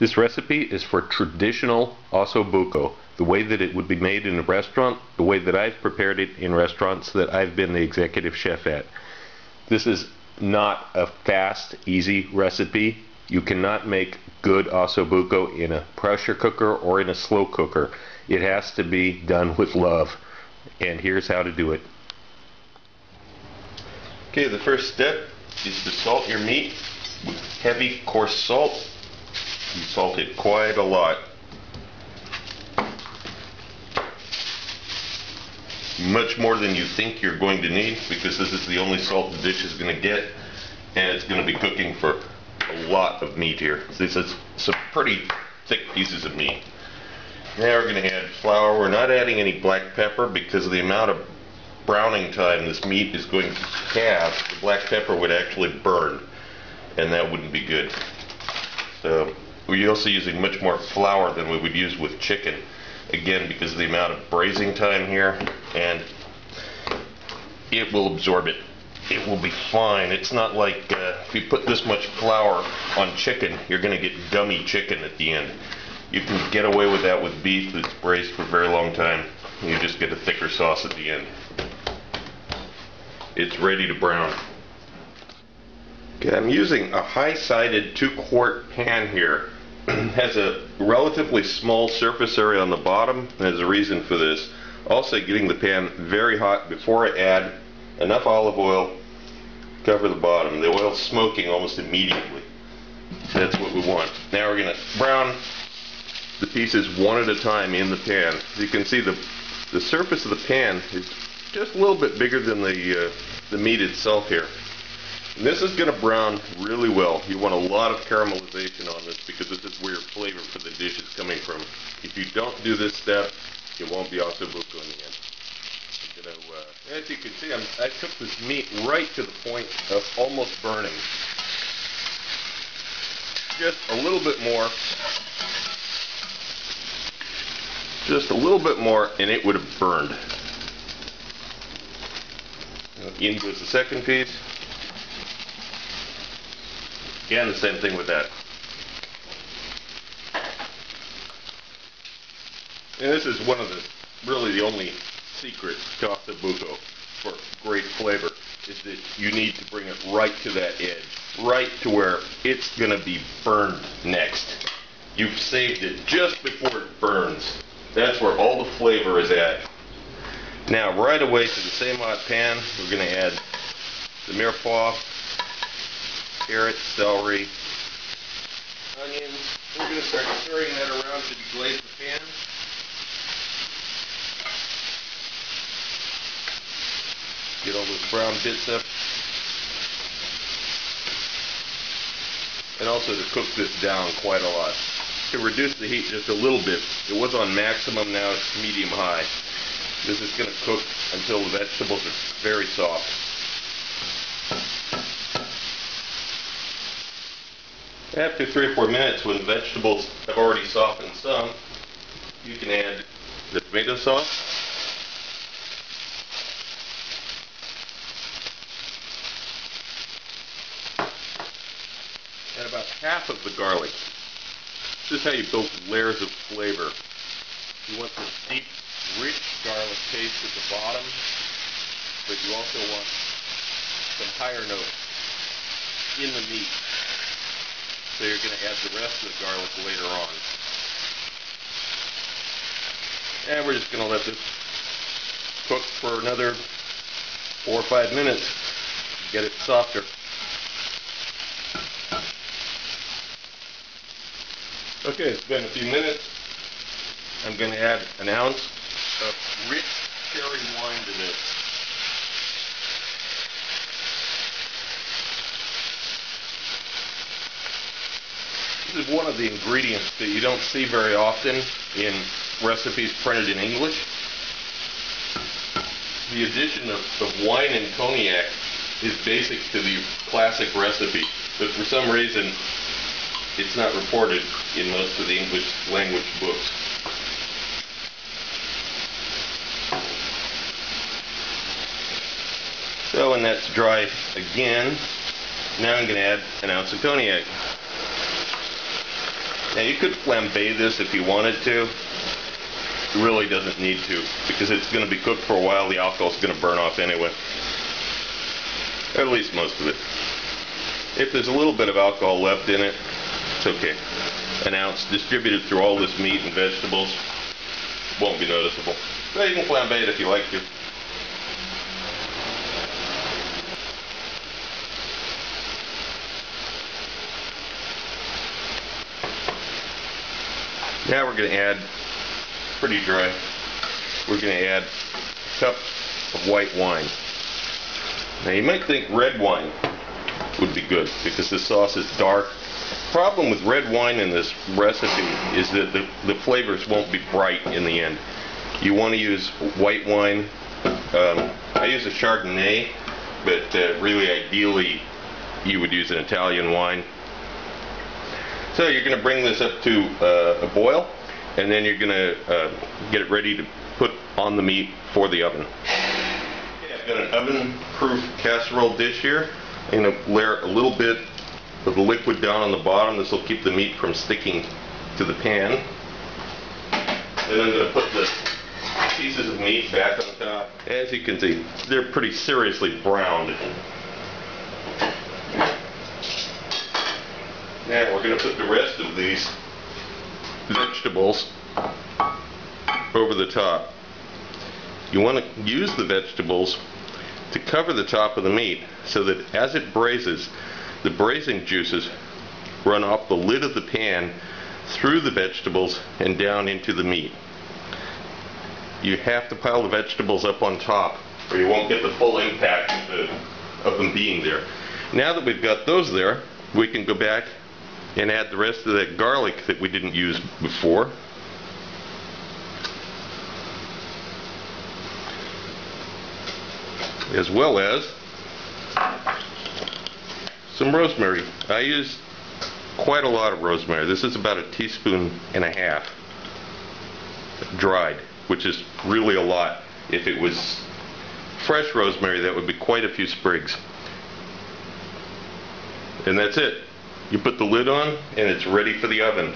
This recipe is for traditional ossobuco, the way that it would be made in a restaurant, the way that I've prepared it in restaurants that I've been the executive chef at. This is not a fast, easy recipe. You cannot make good ossobuco in a pressure cooker or in a slow cooker. It has to be done with love. And here's how to do it. Okay, the first step is to salt your meat with heavy, coarse salt. You salt it quite a lot. Much more than you think you're going to need, because this is the only salt the dish is going to get, and it's going to be cooking for a lot of meat here. This is some pretty thick pieces of meat. Now we're going to add flour. We're not adding any black pepper because of the amount of browning time this meat is going to have. The black pepper would actually burn, and that wouldn't be good. So we're also using much more flour than we would use with chicken, again because of the amount of braising time here, and it will absorb it. It will be fine. It's not like if you put this much flour on chicken, you're going to get gummy chicken at the end. You can get away with that with beef that's braised for a very long time. You just get a thicker sauce at the end. It's ready to brown. Okay, I'm using a high-sided 2-quart pan here. It has a relatively small surface area on the bottom, and there's a reason for this. Also, getting the pan very hot before I add enough olive oil to cover the bottom. The oil's smoking almost immediately. That's what we want. Now we're going to brown the pieces one at a time in the pan. As you can see, the surface of the pan is just a little bit bigger than the meat itself here. And this is going to brown really well. You want a lot of caramelization on this because this is where your flavor for the dish is coming from. If you don't do this step, it won't be ossobuco in the end. I'm going to, as you can see, I cooked this meat right to the point of almost burning. Just a little bit more. Just a little bit more and it would have burned. In goes the second piece. Again, the same thing with that. And this is one of really the only secrets to ossobuco for great flavor, is that you need to bring it right to that edge, right to where it's going to be burned next. You've saved it just before it burns. That's where all the flavor is at. Now, right away to the same hot pan, we're going to add the mirepoix, carrots, celery, onions. We're going to start stirring that around to deglaze the pan. Get all those brown bits up. And also to cook this down quite a lot. To reduce the heat just a little bit. It was on maximum, now it's medium high. This is going to cook until the vegetables are very soft. After 3 or 4 minutes, when the vegetables have already softened some, you can add the tomato sauce. And about half of the garlic. This is how you build layers of flavor. You want this deep, rich garlic paste at the bottom, but you also want some higher notes in the meat. So you're going to add the rest of the garlic later on. And we're just going to let this cook for another 4 or 5 minutes to get it softer. Okay, it's been a few minutes. I'm going to add an ounce of rich cherry wine to this. This is one of the ingredients that you don't see very often in recipes printed in English. The addition of wine and cognac is basic to the classic recipe, but for some reason it's not reported in most of the English language books. So when that's dry again, now I'm going to add an ounce of cognac. Now you could flambe this if you wanted to. It really doesn't need to, because it's going to be cooked for a while. The alcohol's going to burn off anyway. At least most of it. If there's a little bit of alcohol left in it, it's okay. An ounce distributed through all this meat and vegetables won't be noticeable. But you can flambe it if you like to. Now we're going to add, pretty dry, we're going to add a cup of white wine. Now you might think red wine would be good because the sauce is dark. The problem with red wine in this recipe is that the flavors won't be bright in the end. You want to use white wine. I use a Chardonnay, but really ideally you would use an Italian wine. So you're going to bring this up to a boil, and then you're going to get it ready to put on the meat for the oven. Okay, I've got an oven-proof casserole dish here. I'm going to layer a little bit of the liquid down on the bottom. This will keep the meat from sticking to the pan. Then I'm going to put the pieces of meat back on top. As you can see, they're pretty seriously browned. Now we're going to put the rest of these vegetables over the top. You want to use the vegetables to cover the top of the meat so that as it braises, the braising juices run off the lid of the pan through the vegetables and down into the meat. You have to pile the vegetables up on top or you won't get the full impact of them being there. Now that we've got those there, we can go back and add the rest of that garlic that we didn't use before. As well as some rosemary. I use quite a lot of rosemary. This is about 1.5 teaspoons dried, which is really a lot. If it was fresh rosemary, that would be quite a few sprigs. And that's it. You put the lid on and it's ready for the oven.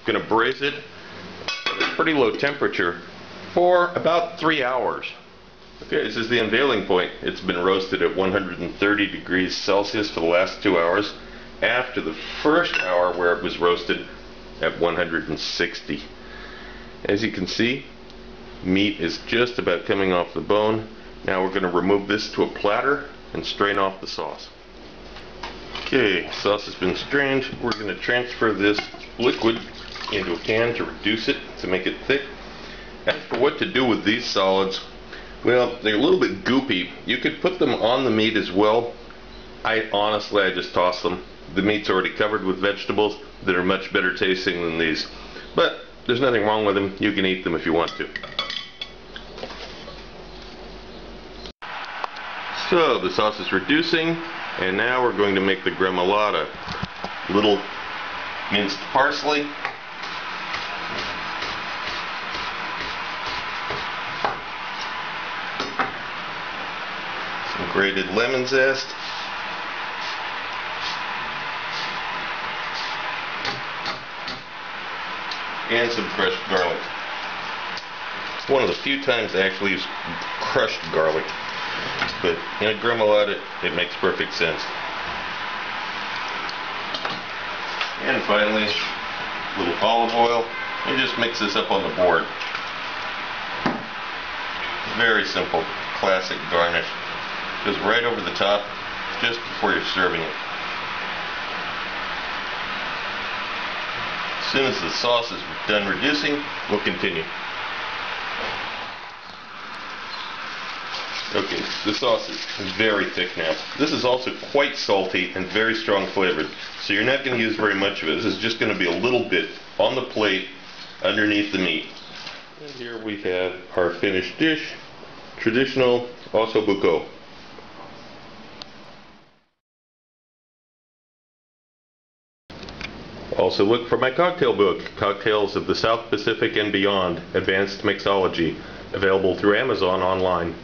Going to braise it at a pretty low temperature for about 3 hours. Okay, this is the unveiling point. It's been roasted at 130 degrees Celsius for the last 2 hours, after the first hour where it was roasted at 160. As you can see, meat is just about coming off the bone. Now we're going to remove this to a platter and strain off the sauce. Okay, sauce has been strained. We're going to transfer this liquid into a can to reduce it, to make it thick. As for what to do with these solids, well, they're a little bit goopy. You could put them on the meat as well. Honestly, I just toss them. The meat's already covered with vegetables that are much better tasting than these. But there's nothing wrong with them. You can eat them if you want to. So the sauce is reducing, and now we're going to make the gremolata. Little minced parsley, some grated lemon zest, and some crushed garlic. It's one of the few times I actually use crushed garlic, but in a gremolata it makes perfect sense. And finally, a little olive oil, and just mix this up on the board. Very simple, classic garnish. Goes right over the top just before you're serving it. As soon as the sauce is done reducing, we'll continue. Okay, the sauce is very thick now. This is also quite salty and very strong flavored, so you're not going to use very much of it. This is just going to be a little bit on the plate underneath the meat. And here we have our finished dish, traditional ossobuco. Also look for my cocktail book, Cocktails of the South Pacific and Beyond, Advanced Mixology, available through Amazon online.